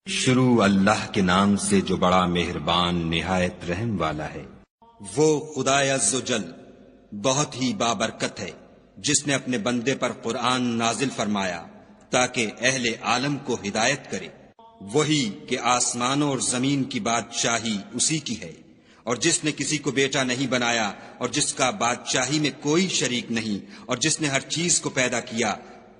شروع اللہ کے نام سے جو بڑا مہربان نہایت رحم والا ہے۔ وہ خدائے عز و جل بہت ہی بابرکت ہے جس نے اپنے بندے پر قرآن نازل فرمایا تاکہ اہل عالم کو ہدایت کرے۔ وہی کہ آسمانوں اور زمین کی بادشاہی اسی کی ہے، اور جس نے کسی کو بیٹا نہیں بنایا اور جس کا بادشاہی میں کوئی شریک نہیں، اور جس نے ہر چیز کو پیدا کیا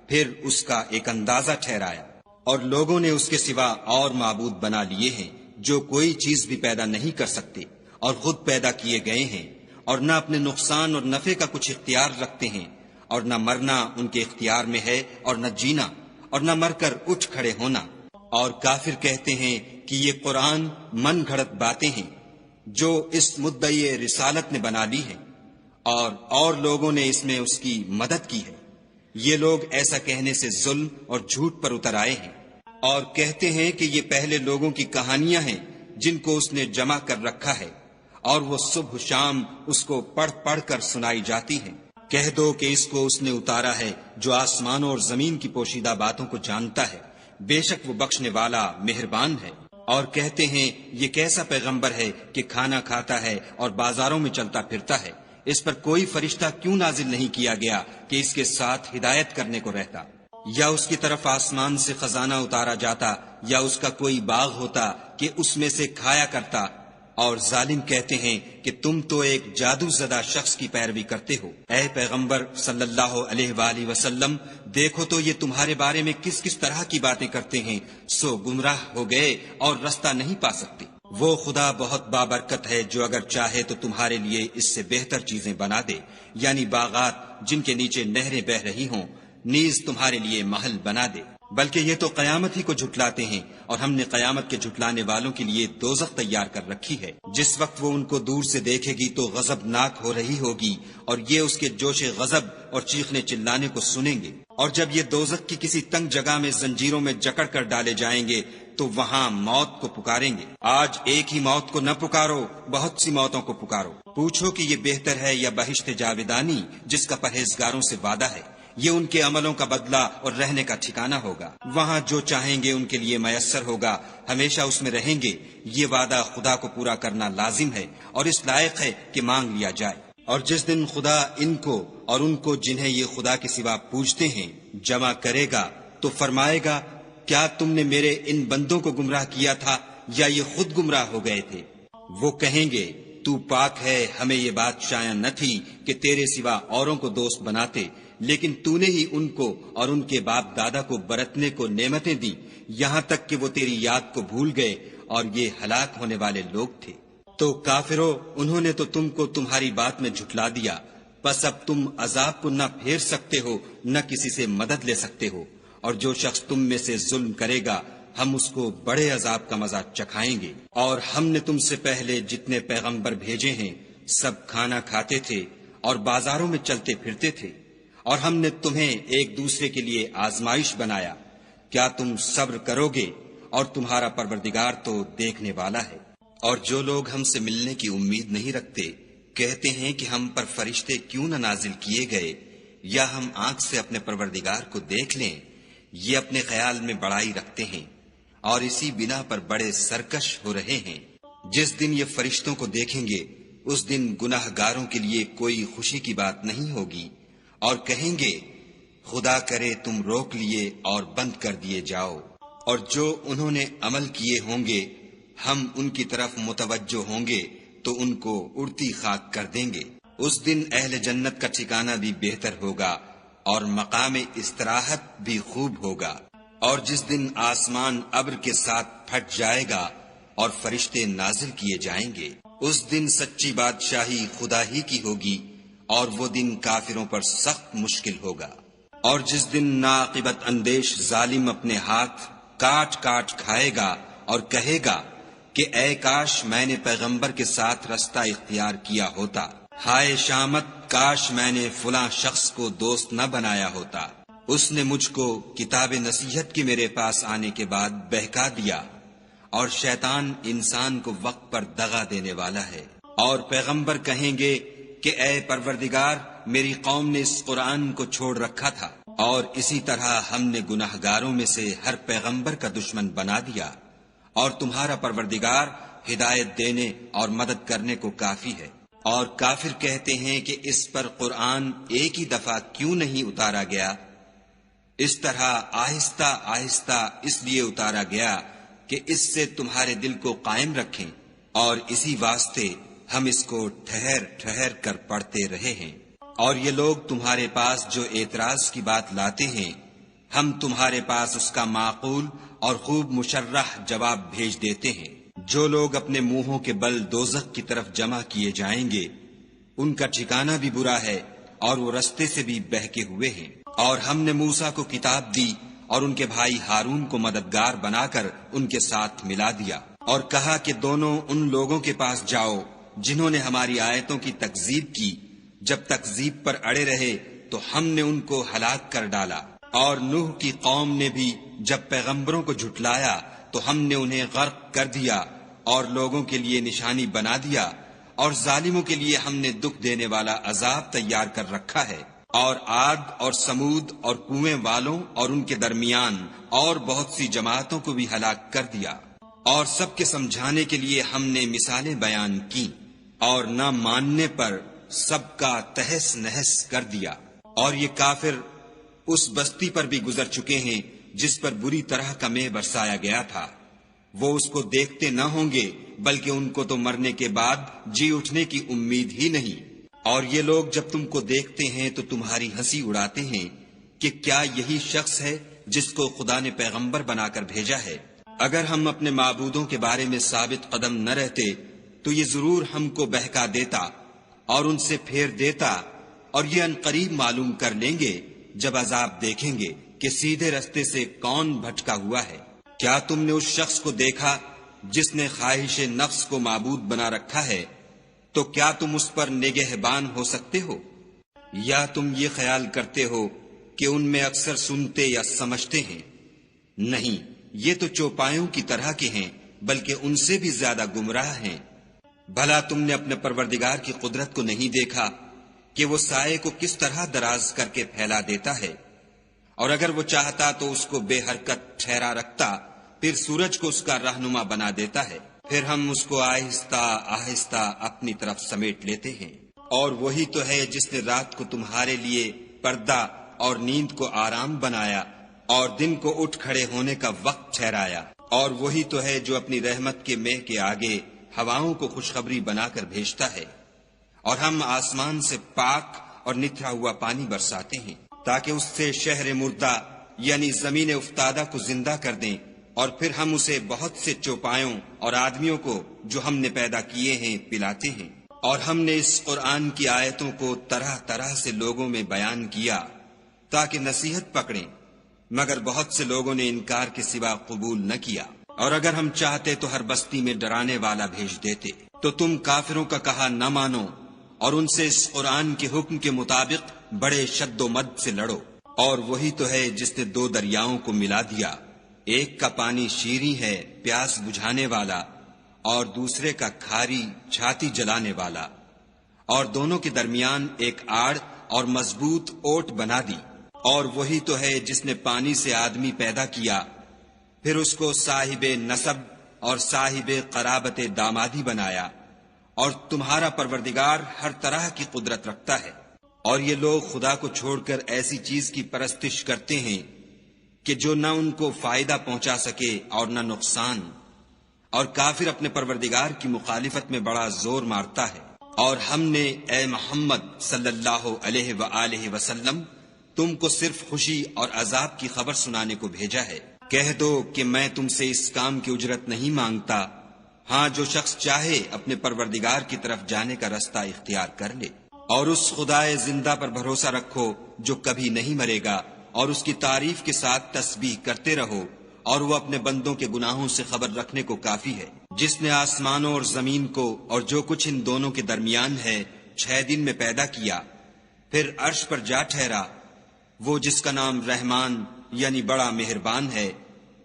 پھر اس کا ایک اندازہ ٹھہرایا، اور لوگوں نے اس کے سوا اور معبود بنا لیے ہیں جو کوئی چیز بھی پیدا نہیں کر سکتے اور خود پیدا کیے گئے ہیں، اور نہ اپنے نقصان اور نفع کا کچھ اختیار رکھتے ہیں، اور نہ مرنا ان کے اختیار میں ہے اور نہ جینا، اور نہ مر کر اٹھ کھڑے ہونا۔ اور کافر کہتے ہیں کہ یہ قرآن من گھڑت باتیں ہیں جو اس مدعی رسالت نے بنا لی ہیں، اور لوگوں نے اس میں اس کی مدد کی ہے۔ یہ لوگ ایسا کہنے سے ظلم اور جھوٹ پر اتر آئے ہیں، اور کہتے ہیں کہ یہ پہلے لوگوں کی کہانیاں ہیں جن کو اس نے جمع کر رکھا ہے، اور وہ صبح شام اس کو پڑھ پڑھ کر سنائی جاتی ہیں۔ کہہ دو کہ اس کو اس نے اتارا ہے جو آسمانوں اور زمین کی پوشیدہ باتوں کو جانتا ہے، بے شک وہ بخشنے والا مہربان ہے۔ اور کہتے ہیں یہ کیسا پیغمبر ہے کہ کھانا کھاتا ہے اور بازاروں میں چلتا پھرتا ہے، اس پر کوئی فرشتہ کیوں نازل نہیں کیا گیا کہ اس کے ساتھ ہدایت کرنے کو رہتا؟ یا اس کی طرف آسمان سے خزانہ اتارا جاتا، یا اس کا کوئی باغ ہوتا کہ اس میں سے کھایا کرتا۔ اور ظالم کہتے ہیں کہ تم تو ایک جادو زدہ شخص کی پیروی کرتے ہو۔ اے پیغمبر صلی اللہ علیہ وآلہ وسلم، دیکھو تو یہ تمہارے بارے میں کس کس طرح کی باتیں کرتے ہیں، سو گمراہ ہو گئے اور رستہ نہیں پا سکتے۔ وہ خدا بہت بابرکت ہے جو اگر چاہے تو تمہارے لیے اس سے بہتر چیزیں بنا دے، یعنی باغات جن کے نیچے نہریں بہہ رہی ہوں، نیز تمہارے لیے محل بنا دے۔ بلکہ یہ تو قیامت ہی کو جھٹلاتے ہیں، اور ہم نے قیامت کے جھٹلانے والوں کے لیے دوزخ تیار کر رکھی ہے۔ جس وقت وہ ان کو دور سے دیکھے گی تو غضبناک ہو رہی ہوگی، اور یہ اس کے جوش غضب اور چیخنے چلانے کو سنیں گے۔ اور جب یہ دوزخ کی کسی تنگ جگہ میں زنجیروں میں جکڑ کر ڈالے جائیں گے تو وہاں موت کو پکاریں گے۔ آج ایک ہی موت کو نہ پکارو، بہت سی موتوں کو پکارو۔ پوچھو کہ یہ بہتر ہے یا بہشت جاودانی جس کا پرہیزگاروں سے وعدہ ہے، یہ ان کے عملوں کا بدلہ اور رہنے کا ٹھکانہ ہوگا۔ وہاں جو چاہیں گے ان کے لیے میسر ہوگا، ہمیشہ اس میں رہیں گے۔ یہ وعدہ خدا کو پورا کرنا لازم ہے اور اس لائق ہے کہ مانگ لیا جائے۔ اور جس دن خدا ان کو اور ان کو جنہیں یہ خدا کے سوا پوجتے ہیں جمع کرے گا تو فرمائے گا، کیا تم نے میرے ان بندوں کو گمراہ کیا تھا یا یہ خود گمراہ ہو گئے تھے؟ وہ کہیں گے، تو پاک ہے، ہمیں یہ بات شایع نہ تھی کہ تیرے سوا اوروں کو دوست بناتے، لیکن تو نے ہی ان کو اور ان کے باپ دادا کو برتنے کو نعمتیں دی، یہاں تک کہ وہ تیری یاد کو بھول گئے، اور یہ ہلاک ہونے والے لوگ تھے۔ تو کافرو، انہوں نے تو تم کو تمہاری بات میں جھٹلا دیا، پس اب تم عذاب کو نہ پھیر سکتے ہو نہ کسی سے مدد لے سکتے ہو، اور جو شخص تم میں سے ظلم کرے گا ہم اس کو بڑے عذاب کا مزہ چکھائیں گے۔ اور ہم نے تم سے پہلے جتنے پیغمبر بھیجے ہیں سب کھانا کھاتے تھے اور بازاروں میں چلتے پھرتے تھے، اور ہم نے تمہیں ایک دوسرے کے لیے آزمائش بنایا، کیا تم صبر کرو گے؟ اور تمہارا پروردگار تو دیکھنے والا ہے۔ اور جو لوگ ہم سے ملنے کی امید نہیں رکھتے کہتے ہیں کہ ہم پر فرشتے کیوں نہ نازل کیے گئے، یا ہم آنکھ سے اپنے پروردگار کو دیکھ لیں۔ یہ اپنے خیال میں بڑائی رکھتے ہیں اور اسی بنا پر بڑے سرکش ہو رہے ہیں۔ جس دن یہ فرشتوں کو دیکھیں گے اس دن گناہ گاروں کے لیے کوئی خوشی کی بات نہیں ہوگی، اور کہیں گے، خدا کرے تم روک لیے اور بند کر دیے جاؤ۔ اور جو انہوں نے عمل کیے ہوں گے ہم ان کی طرف متوجہ ہوں گے تو ان کو اڑتی خاک کر دیں گے۔ اس دن اہل جنت کا ٹھکانہ بھی بہتر ہوگا اور مقام استراحت بھی خوب ہوگا۔ اور جس دن آسمان ابر کے ساتھ پھٹ جائے گا اور فرشتے نازل کیے جائیں گے، اس دن سچی بادشاہی خدا ہی کی ہوگی، اور وہ دن کافروں پر سخت مشکل ہوگا۔ اور جس دن ناعاقبت اندیش ظالم اپنے ہاتھ کاٹ کاٹ کھائے گا اور کہے گا کہ اے کاش میں نے پیغمبر کے ساتھ رستہ اختیار کیا ہوتا، ہائے شامت، کاش میں نے فلاں شخص کو دوست نہ بنایا ہوتا، اس نے مجھ کو کتاب نصیحت کے میرے پاس آنے کے بعد بہکا دیا۔ اور شیطان انسان کو وقت پر دغا دینے والا ہے۔ اور پیغمبر کہیں گے کہ اے پروردگار، میری قوم نے اس قرآن کو چھوڑ رکھا تھا، اور اسی طرح ہم نے گناہگاروں میں سے ہر پیغمبر کا دشمن بنا دیا۔ اور تمہارا پروردگار ہدایت دینے اور مدد کرنے کو کافی ہے۔ اور کافر کہتے ہیں کہ اس پر قرآن ایک ہی دفعہ کیوں نہیں اتارا گیا؟ اس طرح آہستہ آہستہ اس لیے اتارا گیا کہ اس سے تمہارے دل کو قائم رکھیں، اور اسی واسطے ہم اس کو ٹھہر ٹھہر کر پڑھتے رہے ہیں۔ اور یہ لوگ تمہارے پاس جو اعتراض کی بات لاتے ہیں، ہم تمہارے پاس اس کا معقول اور خوب مشرح جواب بھیج دیتے ہیں۔ جو لوگ اپنے منہوں کے بل دوزخ کی طرف جمع کیے جائیں گے، ان کا ٹھکانہ بھی برا ہے اور وہ رستے سے بھی بہکے ہوئے ہیں۔ اور ہم نے موسیٰ کو کتاب دی اور ان کے بھائی ہارون کو مددگار بنا کر ان کے ساتھ ملا دیا، اور کہا کہ دونوں ان لوگوں کے پاس جاؤ جنہوں نے ہماری آیتوں کی تکذیب کی۔ جب تکذیب پر اڑے رہے تو ہم نے ان کو ہلاک کر ڈالا۔ اور نوح کی قوم نے بھی جب پیغمبروں کو جھٹلایا تو ہم نے انہیں غرق کر دیا اور لوگوں کے لیے نشانی بنا دیا، اور ظالموں کے لیے ہم نے دکھ دینے والا عذاب تیار کر رکھا ہے۔ اور عاد اور سمود اور کنویں والوں اور ان کے درمیان اور بہت سی جماعتوں کو بھی ہلاک کر دیا، اور سب کے سمجھانے کے لیے ہم نے مثالیں بیان کی، اور نہ ماننے پر سب کا تہس نہس کر دیا۔ اور یہ کافر اس بستی پر بھی گزر چکے ہیں جس پر بری طرح کا مے برسایا گیا تھا، وہ اس کو دیکھتے نہ ہوں گے بلکہ ان کو تو مرنے کے بعد جی اٹھنے کی امید ہی نہیں۔ اور یہ لوگ جب تم کو دیکھتے ہیں تو تمہاری ہنسی اڑاتے ہیں کہ کیا یہی شخص ہے جس کو خدا نے پیغمبر بنا کر بھیجا ہے؟ اگر ہم اپنے معبودوں کے بارے میں ثابت قدم نہ رہتے تو یہ ضرور ہم کو بہکا دیتا اور ان سے پھیر دیتا، اور یہ عنقریب معلوم کر لیں گے جب عذاب دیکھیں گے کہ سیدھے رستے سے کون بھٹکا ہوا ہے۔ کیا تم نے اس شخص کو دیکھا جس نے خواہش نفس کو معبود بنا رکھا ہے؟ تو کیا تم اس پر نگہبان ہو سکتے ہو؟ یا تم یہ خیال کرتے ہو کہ ان میں اکثر سنتے یا سمجھتے ہیں؟ نہیں، یہ تو چوپایوں کی طرح کے ہیں، بلکہ ان سے بھی زیادہ گمراہ ہیں۔ بھلا تم نے اپنے پروردگار کی قدرت کو نہیں دیکھا کہ وہ سائے کو کس طرح دراز کر کے پھیلا دیتا ہے؟ اور اگر وہ چاہتا تو اس کو بے حرکت ٹھہرا رکھتا، پھر سورج کو اس کا رہنما بنا دیتا ہے، پھر ہم اس کو آہستہ آہستہ اپنی طرف سمیٹ لیتے ہیں۔ اور وہی تو ہے جس نے رات کو تمہارے لیے پردہ اور نیند کو آرام بنایا اور دن کو اٹھ کھڑے ہونے کا وقت ٹھہرایا۔ اور وہی تو ہے جو اپنی رحمت کے مہ کے آگے ہواؤں کو خوشخبری بنا کر بھیجتا ہے، اور ہم آسمان سے پاک اور نتھرا ہوا پانی برساتے ہیں تاکہ اس سے شہر مردہ یعنی زمین افتادہ کو زندہ کر دیں، اور پھر ہم اسے بہت سے چوپایوں اور آدمیوں کو جو ہم نے پیدا کیے ہیں پلاتے ہیں۔ اور ہم نے اس قرآن کی آیتوں کو طرح طرح سے لوگوں میں بیان کیا تاکہ نصیحت پکڑیں، مگر بہت سے لوگوں نے انکار کے سوا قبول نہ کیا۔ اور اگر ہم چاہتے تو ہر بستی میں ڈرانے والا بھیج دیتے، تو تم کافروں کا کہا نہ مانو اور ان سے اس قرآن کے حکم کے مطابق بڑے شد و مد سے لڑو۔ اور وہی تو ہے جس نے دو دریاؤں کو ملا دیا، ایک کا پانی شیریں ہے پیاس بجھانے والا، اور دوسرے کا کھاری چھاتی جلانے والا، اور دونوں کے درمیان ایک آڑ اور مضبوط اوٹ بنا دی۔ اور وہی تو ہے جس نے پانی سے آدمی پیدا کیا، پھر اس کو صاحب نسب اور صاحب قرابت دامادی بنایا، اور تمہارا پروردگار ہر طرح کی قدرت رکھتا ہے۔ اور یہ لوگ خدا کو چھوڑ کر ایسی چیز کی پرستش کرتے ہیں کہ جو نہ ان کو فائدہ پہنچا سکے اور نہ نقصان، اور کافر اپنے پروردگار کی مخالفت میں بڑا زور مارتا ہے۔ اور ہم نے اے محمد صلی اللہ علیہ وآلہ وسلم تم کو صرف خوشی اور عذاب کی خبر سنانے کو بھیجا ہے۔ کہہ دو کہ میں تم سے اس کام کی اجرت نہیں مانگتا، ہاں جو شخص چاہے اپنے پروردگار کی طرف جانے کا رستہ اختیار کر لے۔ اور اس خدائے زندہ پر بھروسہ رکھو جو کبھی نہیں مرے گا، اور اس کی تعریف کے ساتھ تسبیح کرتے رہو، اور وہ اپنے بندوں کے گناہوں سے خبر رکھنے کو کافی ہے۔ جس نے آسمانوں اور زمین کو اور جو کچھ ان دونوں کے درمیان ہے 6 دن میں پیدا کیا، پھر عرش پر جا ٹھہرا، وہ جس کا نام رحمان یعنی بڑا مہربان ہے،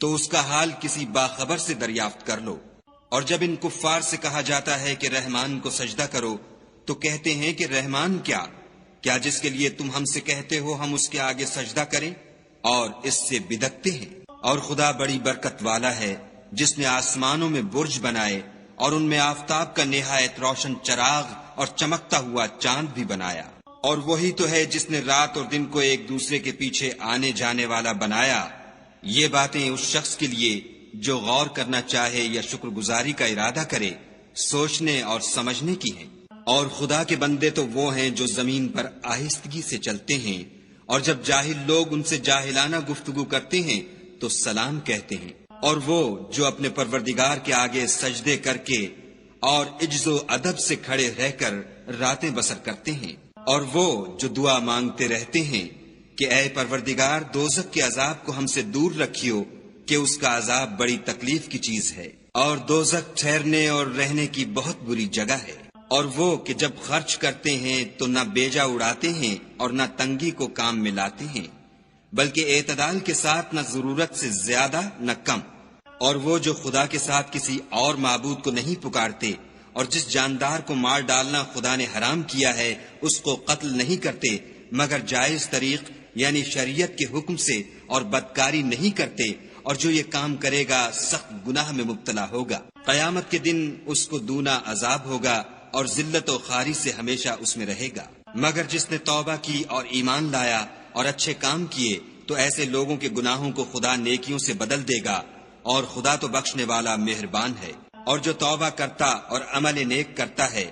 تو اس کا حال کسی باخبر سے دریافت کر لو۔ اور جب ان کفار سے کہا جاتا ہے کہ رحمان کو سجدہ کرو تو کہتے ہیں کہ رحمان کیا جس کے لیے تم ہم سے کہتے ہو ہم اس کے آگے سجدہ کریں، اور اس سے بدکتے ہیں۔ اور خدا بڑی برکت والا ہے، جس نے آسمانوں میں برج بنائے اور ان میں آفتاب کا نہایت روشن چراغ اور چمکتا ہوا چاند بھی بنایا، اور وہی تو ہے جس نے رات اور دن کو ایک دوسرے کے پیچھے آنے جانے والا بنایا۔ یہ باتیں اس شخص کے لیے جو غور کرنا چاہے یا شکر گزاری کا ارادہ کرے سوچنے اور سمجھنے کی ہیں۔ اور خدا کے بندے تو وہ ہیں جو زمین پر آہستگی سے چلتے ہیں، اور جب جاہل لوگ ان سے جاہلانہ گفتگو کرتے ہیں تو سلام کہتے ہیں، اور وہ جو اپنے پروردگار کے آگے سجدے کر کے اور عجز و ادب سے کھڑے رہ کر راتیں بسر کرتے ہیں، اور وہ جو دعا مانگتے رہتے ہیں کہ اے پروردگار دوزخ کے عذاب کو ہم سے دور رکھیو کہ اس کا عذاب بڑی تکلیف کی چیز ہے، اور دوزخ ٹھہرنے اور رہنے کی بہت بری جگہ ہے۔ اور وہ کہ جب خرچ کرتے ہیں تو نہ بیجا اڑاتے ہیں اور نہ تنگی کو کام میں لاتے ہیں، بلکہ اعتدال کے ساتھ نہ ضرورت سے زیادہ نہ کم۔ اور وہ جو خدا کے ساتھ کسی اور معبود کو نہیں پکارتے، اور جس جاندار کو مار ڈالنا خدا نے حرام کیا ہے اس کو قتل نہیں کرتے مگر جائز طریق یعنی شریعت کے حکم سے، اور بدکاری نہیں کرتے، اور جو یہ کام کرے گا سخت گناہ میں مبتلا ہوگا۔ قیامت کے دن اس کو دونا عذاب ہوگا اور ذلت و خواری سے ہمیشہ اس میں رہے گا۔ مگر جس نے توبہ کی اور ایمان لایا اور اچھے کام کیے تو ایسے لوگوں کے گناہوں کو خدا نیکیوں سے بدل دے گا، اور خدا تو بخشنے والا مہربان ہے۔ اور جو توبہ کرتا اور عمل نیک کرتا ہے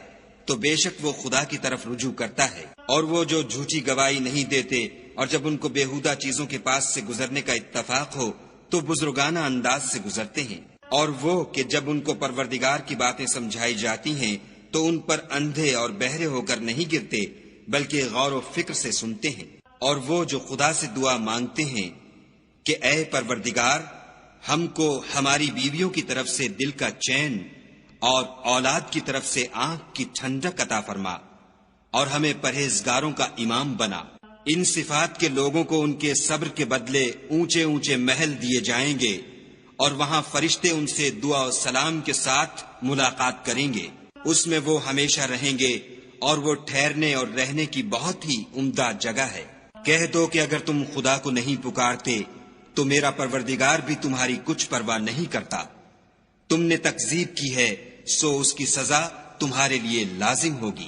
تو بے شک وہ خدا کی طرف رجوع کرتا ہے۔ اور وہ جو جھوٹی گواہی نہیں دیتے اور جب ان کو بیہودہ چیزوں کے پاس سے گزرنے کا اتفاق ہو تو بزرگانہ انداز سے گزرتے ہیں۔ اور وہ کہ جب ان کو پروردگار کی باتیں سمجھائی جاتی ہیں تو ان پر اندھے اور بہرے ہو کر نہیں گرتے بلکہ غور و فکر سے سنتے ہیں۔ اور وہ جو خدا سے دعا مانگتے ہیں کہ اے پروردگار ہم کو ہماری بیویوں کی طرف سے دل کا چین اور اولاد کی طرف سے آنکھ کی ٹھنڈک عطا فرما، اور ہمیں پرہیزگاروں کا امام بنا۔ ان صفات کے لوگوں کو ان کے صبر کے بدلے اونچے اونچے محل دیے جائیں گے، اور وہاں فرشتے ان سے دعا و سلام کے ساتھ ملاقات کریں گے، اس میں وہ ہمیشہ رہیں گے، اور وہ ٹھہرنے اور رہنے کی بہت ہی عمدہ جگہ ہے۔ کہہ دو کہ اگر تم خدا کو نہیں پکارتے تو میرا پروردگار بھی تمہاری کچھ پرواہ نہیں کرتا۔ تم نے تکذیب کی ہے سو اس کی سزا تمہارے لیے لازم ہوگی۔